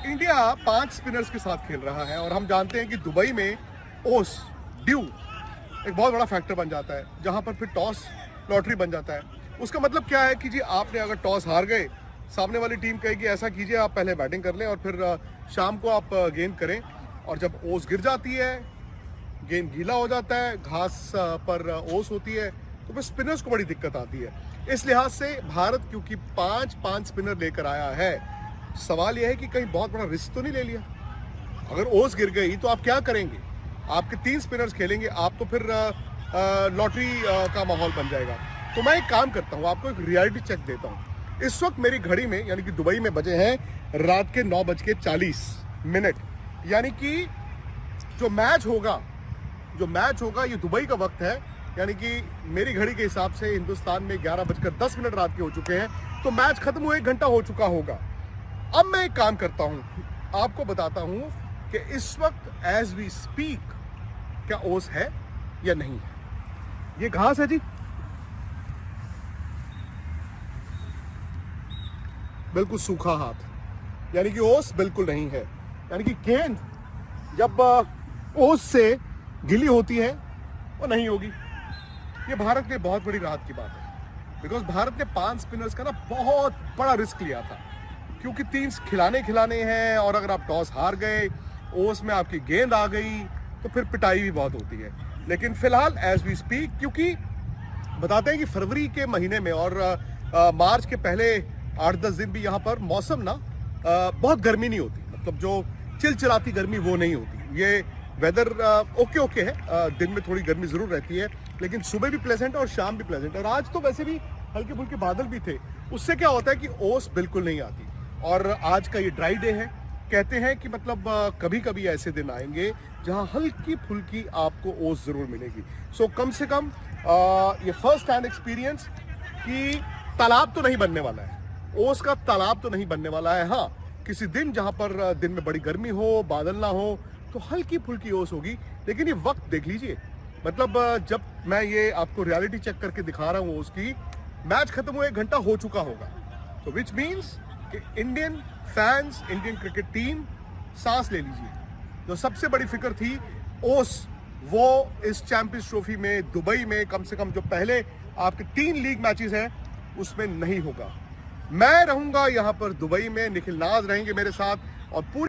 India 5 spinners के साथ खेल रहा है और हम जानते हैं कि दुबई में ओस ड्यू एक बहुत बड़ा फैक्टर बन जाता है, जहां पर फिर टॉस लॉटरी बन जाता है। उसका मतलब क्या है कि जी आपने अगर टॉस हार गए, सामने वाली टीम कहेगी ऐसा कीजिए आप पहले बैटिंग कर लें और फिर शाम को आप गेंद करें, और जब ओस गिर जाती है, गेंद गीला हो जाता है, घास पर ओस होती है, तो फिर स्पिनर्स को बड़ी दिक्कत आती है। इस लिहाज से भारत क्योंकि 5 स्पिनर लेकर आया है, सवाल यह है कि कहीं बहुत बड़ा रिस्क तो नहीं ले लिया। अगर ओस गिर गई तो आप क्या करेंगे? आपके 3 स्पिनर्स खेलेंगे, आप तो फिर लॉटरी का माहौल बन जाएगा। तो मैं एक काम करता हूं, आपको एक रियलिटी चेक देता हूं। इस वक्त मेरी घड़ी में यानी कि दुबई में बजे हैं रात के 9:40, यानी कि जो मैच होगा ये दुबई का वक्त है, यानी कि मेरी घड़ी के हिसाब से हिंदुस्तान में 11:10 रात के हो चुके हैं, तो मैच खत्म हुए 1 घंटा हो चुका होगा। अब मैं एक काम करता हूं, आपको बताता हूं कि इस वक्त एज वी स्पीक क्या ओस है या नहीं है। ये घास है जी, बिल्कुल सूखा हाथ, यानी कि ओस बिल्कुल नहीं है। यानी कि गेंद जब ओस से गिली होती है वो नहीं होगी। ये भारत के बहुत बड़ी राहत की बात है, बिकॉज भारत ने 5 स्पिनर्स का ना बहुत बड़ा रिस्क लिया था, क्योंकि 3 खिलाने हैं, और अगर आप टॉस हार गए, ओस में आपकी गेंद आ गई, तो फिर पिटाई भी बहुत होती है। लेकिन फिलहाल एज वी स्पीक, क्योंकि बताते हैं कि फरवरी के महीने में और मार्च के पहले 8-10 दिन भी यहाँ पर मौसम ना बहुत गर्मी नहीं होती, मतलब जो चिलचिलाती गर्मी वो नहीं होती। ये वेदर ओके है, दिन में थोड़ी गर्मी जरूर रहती है, लेकिन सुबह भी प्लेजेंट और शाम भी प्लेजेंट। और आज तो वैसे भी हल्के फुल्के बादल भी थे, उससे क्या होता है कि ओस बिल्कुल नहीं आती। और आज का ये ड्राई डे है, कहते हैं कि मतलब कभी कभी ऐसे दिन आएंगे जहां हल्की फुल्की आपको ओस जरूर मिलेगी। सो कम से कम ये फर्स्ट हैंड एक्सपीरियंस कि तालाब तो नहीं बनने वाला है, ओस का तालाब तो नहीं बनने वाला है। हाँ, किसी दिन जहां पर दिन में बड़ी गर्मी हो, बादल ना हो, तो हल्की फुल्की ओस होगी। लेकिन ये वक्त देख लीजिए, मतलब जब मैं ये आपको रियलिटी चेक करके दिखा रहा हूँ ओस की, मैच खत्म हुए 1 घंटा हो चुका होगा। तो विच मीन्स कि Indian fans, Indian cricket team सांस ले लीजिए। जो सबसे बड़ी फिक्र थी ओस, वो इस चैंपियंस ट्रॉफी में दुबई में कम से कम जो पहले आपके 3 लीग मैचेस हैं उसमें नहीं होगा। मैं रहूंगा यहां पर दुबई में, निखिल नाज रहेंगे मेरे साथ, और पूरी